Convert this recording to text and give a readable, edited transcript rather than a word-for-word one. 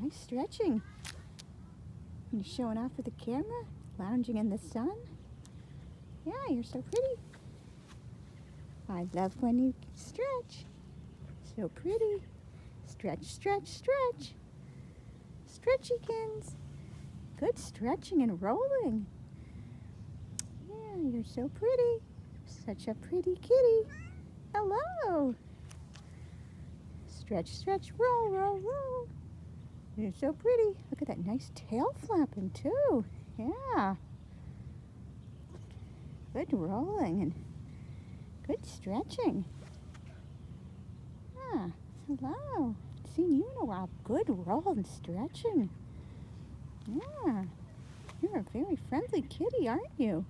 Nice stretching. You're showing off with the camera, lounging in the sun. Yeah, you're so pretty. I love when you stretch. So pretty. Stretch, stretch, stretch. Stretchykins. Good stretching and rolling. Yeah, you're so pretty. Such a pretty kitty. Hello. Stretch, stretch, roll, roll, roll. You're so pretty. Look at that nice tail flapping too. Yeah. Good rolling and good stretching. Yeah. Hello. Haven't seen you in a while. Good roll and stretching. Yeah. You're a very friendly kitty, aren't you?